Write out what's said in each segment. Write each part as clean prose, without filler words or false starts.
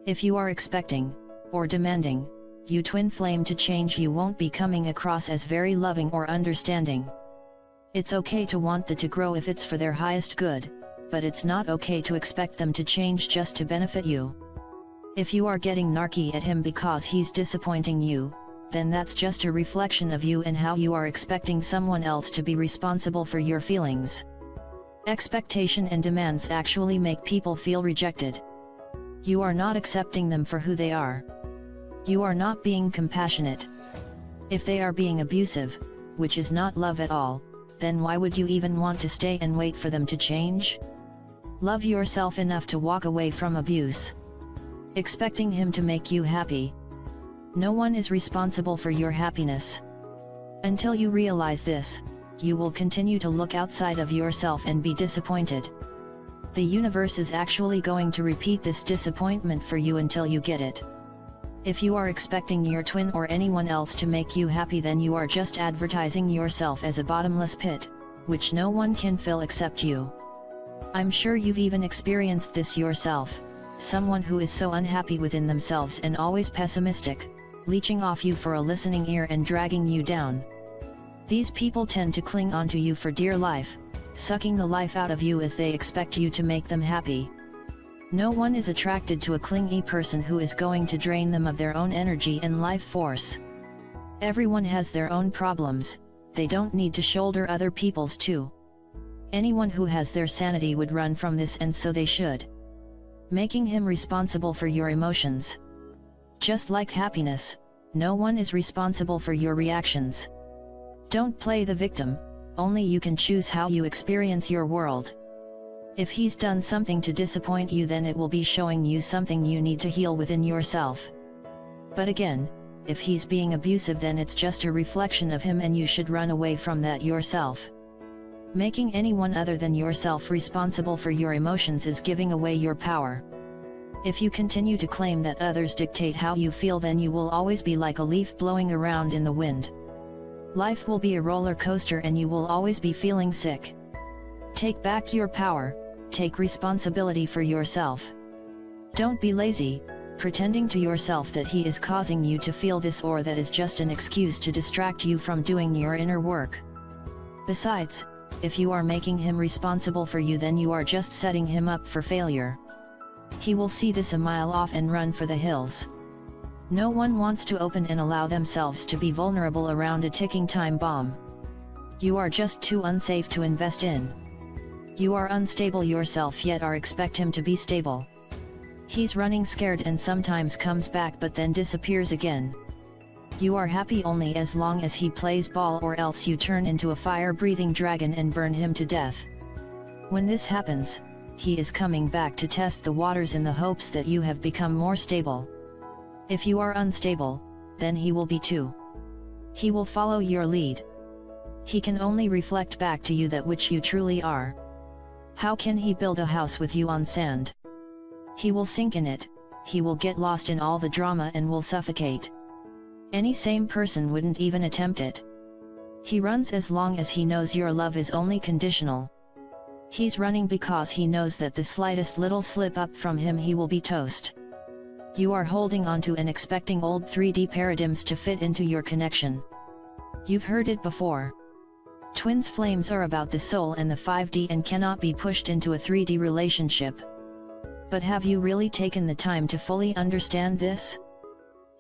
If you are expecting, or demanding, you twin flame to change, you won't be coming across as very loving or understanding. It's okay to want them to grow if it's for their highest good, but it's not okay to expect them to change just to benefit you. If you are getting narky at him because he's disappointing you, then that's just a reflection of you and how you are expecting someone else to be responsible for your feelings. Expectation and demands actually make people feel rejected. You are not accepting them for who they are. You are not being compassionate. If they are being abusive, which is not love at all, then why would you even want to stay and wait for them to change? Love yourself enough to walk away from abuse. Expecting him to make you happy. No one is responsible for your happiness. Until you realize this, you will continue to look outside of yourself and be disappointed. The universe is actually going to repeat this disappointment for you until you get it. If you are expecting your twin or anyone else to make you happy, then you are just advertising yourself as a bottomless pit, which no one can fill except you. I'm sure you've even experienced this yourself, someone who is so unhappy within themselves and always pessimistic, leeching off you for a listening ear and dragging you down. These people tend to cling onto you for dear life, sucking the life out of you as they expect you to make them happy. No one is attracted to a clingy person who is going to drain them of their own energy and life force. Everyone has their own problems, they don't need to shoulder other people's too. Anyone who has their sanity would run from this, and so they should. Making him responsible for your emotions. Just like happiness, no one is responsible for your reactions. Don't play the victim, only you can choose how you experience your world. If he's done something to disappoint you, then it will be showing you something you need to heal within yourself. But again, if he's being abusive, then it's just a reflection of him and you should run away from that yourself. Making anyone other than yourself responsible for your emotions is giving away your power. If you continue to claim that others dictate how you feel, then you will always be like a leaf blowing around in the wind. Life will be a roller coaster and you will always be feeling sick. Take back your power, take responsibility for yourself. Don't be lazy, pretending to yourself that he is causing you to feel this or that is just an excuse to distract you from doing your inner work. Besides, if you are making him responsible for you, then you are just setting him up for failure. He will see this a mile off and run for the hills. No one wants to open and allow themselves to be vulnerable around a ticking time bomb. You are just too unsafe to invest in. You are unstable yourself yet expect him to be stable. He's running scared and sometimes comes back but then disappears again. You are happy only as long as he plays ball, or else you turn into a fire-breathing dragon and burn him to death. When this happens, he is coming back to test the waters in the hopes that you have become more stable. If you are unstable, then he will be too. He will follow your lead. He can only reflect back to you that which you truly are. How can he build a house with you on sand? He will sink in it, he will get lost in all the drama and will suffocate. Any sane person wouldn't even attempt it. He runs as long as he knows your love is only conditional. He's running because he knows that the slightest little slip up from him he will be toast. You are holding on to and expecting old 3D paradigms to fit into your connection. You've heard it before. Twins flames are about the soul and the 5D and cannot be pushed into a 3D relationship. But have you really taken the time to fully understand this?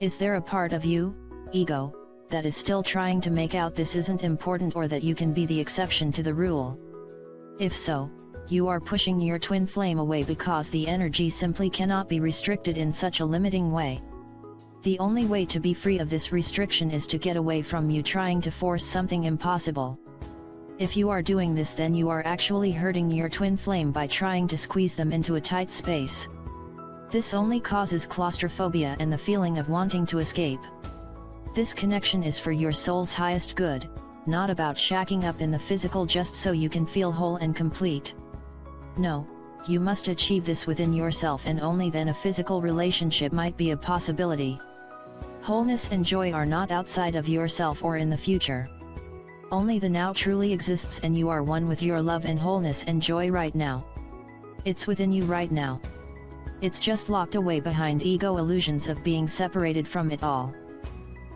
Is there a part of you, ego, that is still trying to make out this isn't important or that you can be the exception to the rule? If so, you are pushing your twin flame away because the energy simply cannot be restricted in such a limiting way. The only way to be free of this restriction is to get away from you trying to force something impossible. If you are doing this, then you are actually hurting your twin flame by trying to squeeze them into a tight space. This only causes claustrophobia and the feeling of wanting to escape. This connection is for your soul's highest good, not about shacking up in the physical just so you can feel whole and complete. No, you must achieve this within yourself, and only then a physical relationship might be a possibility. Wholeness and joy are not outside of yourself or in the future. Only the now truly exists, and you are one with your love and wholeness and joy right now. It's within you right now. It's just locked away behind ego illusions of being separated from it all.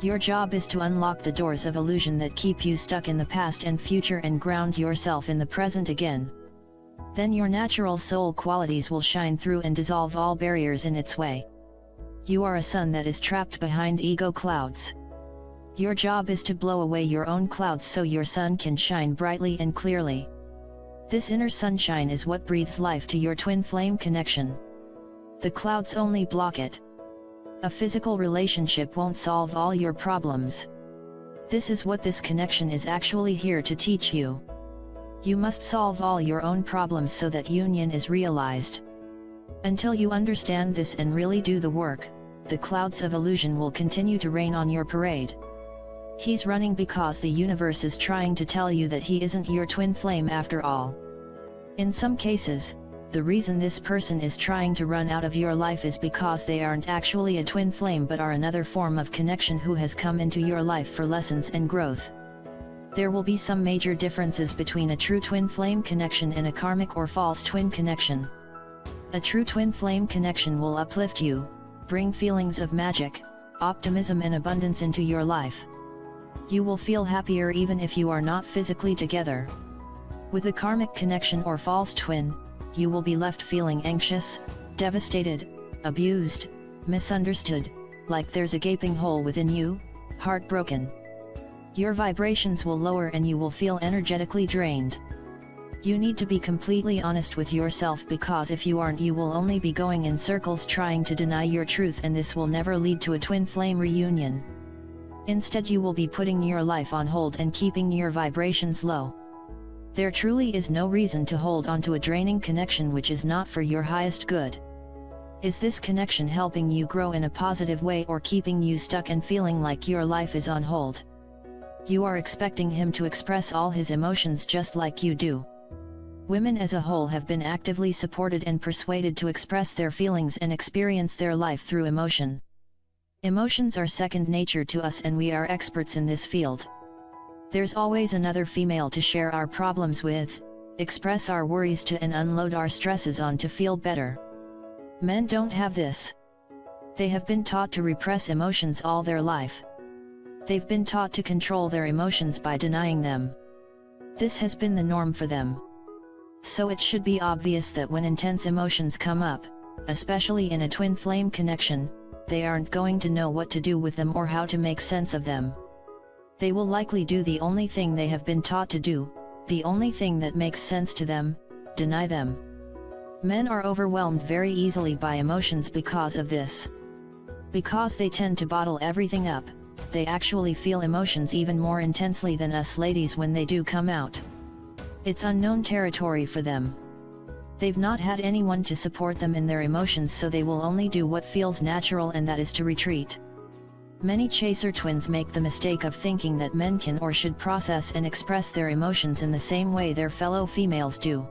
Your job is to unlock the doors of illusion that keep you stuck in the past and future and ground yourself in the present again. Then your natural soul qualities will shine through and dissolve all barriers in its way. You are a sun that is trapped behind ego clouds. Your job is to blow away your own clouds so your sun can shine brightly and clearly. This inner sunshine is what breathes life to your twin flame connection. The clouds only block it. A physical relationship won't solve all your problems. This is what this connection is actually here to teach you. You must solve all your own problems so that union is realized. Until you understand this and really do the work, the clouds of illusion will continue to rain on your parade. He's running because the universe is trying to tell you that he isn't your twin flame after all. In some cases, the reason this person is trying to run out of your life is because they aren't actually a twin flame but are another form of connection who has come into your life for lessons and growth. There will be some major differences between a true twin flame connection and a karmic or false twin connection. A true twin flame connection will uplift you, bring feelings of magic, optimism and abundance into your life. You will feel happier even if you are not physically together. With a karmic connection or false twin, you will be left feeling anxious, devastated, abused, misunderstood, like there's a gaping hole within you, heartbroken. Your vibrations will lower and you will feel energetically drained. You need to be completely honest with yourself because if you aren't, you will only be going in circles trying to deny your truth, and this will never lead to a twin flame reunion. Instead, you will be putting your life on hold and keeping your vibrations low. There truly is no reason to hold on to a draining connection which is not for your highest good. Is this connection helping you grow in a positive way or keeping you stuck and feeling like your life is on hold? You are expecting him to express all his emotions just like you do. Women as a whole have been actively supported and persuaded to express their feelings and experience their life through emotion. Emotions are second nature to us and we are experts in this field. There's always another female to share our problems with, express our worries to and unload our stresses on to feel better. Men don't have this. They have been taught to repress emotions all their life. They've been taught to control their emotions by denying them. This has been the norm for them. So it should be obvious that when intense emotions come up, especially in a twin flame connection, they aren't going to know what to do with them or how to make sense of them. They will likely do the only thing they have been taught to do, the only thing that makes sense to them, deny them. Men are overwhelmed very easily by emotions because of this. Because they tend to bottle everything up, they actually feel emotions even more intensely than us ladies when they do come out. It's unknown territory for them. They've not had anyone to support them in their emotions, so they will only do what feels natural, and that is to retreat. Many chaser twins make the mistake of thinking that men can or should process and express their emotions in the same way their fellow females do.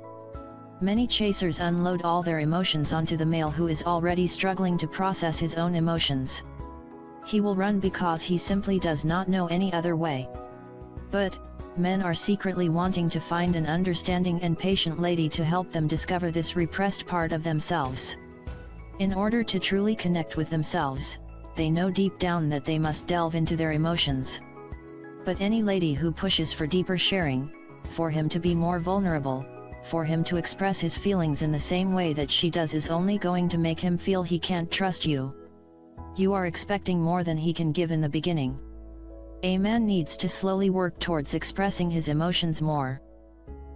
Many chasers unload all their emotions onto the male who is already struggling to process his own emotions. He will run because he simply does not know any other way. But, men are secretly wanting to find an understanding and patient lady to help them discover this repressed part of themselves. In order to truly connect with themselves, they know deep down that they must delve into their emotions. But any lady who pushes for deeper sharing, for him to be more vulnerable, for him to express his feelings in the same way that she does, is only going to make him feel he can't trust you. You are expecting more than he can give in the beginning. A man needs to slowly work towards expressing his emotions more.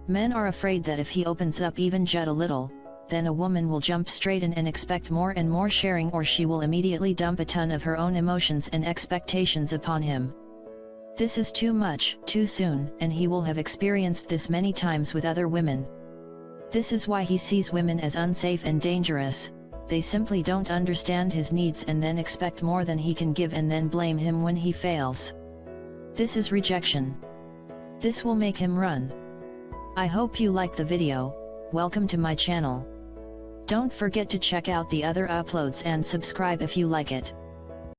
Men are afraid that if he opens up even just a little, then a woman will jump straight in and expect more and more sharing, or she will immediately dump a ton of her own emotions and expectations upon him. This is too much, too soon, and he will have experienced this many times with other women. This is why he sees women as unsafe and dangerous. They simply don't understand his needs and then expect more than he can give and then blame him when he fails. This is rejection. This will make him run. I hope you like the video. Welcome to my channel. Don't forget to check out the other uploads and subscribe if you like it.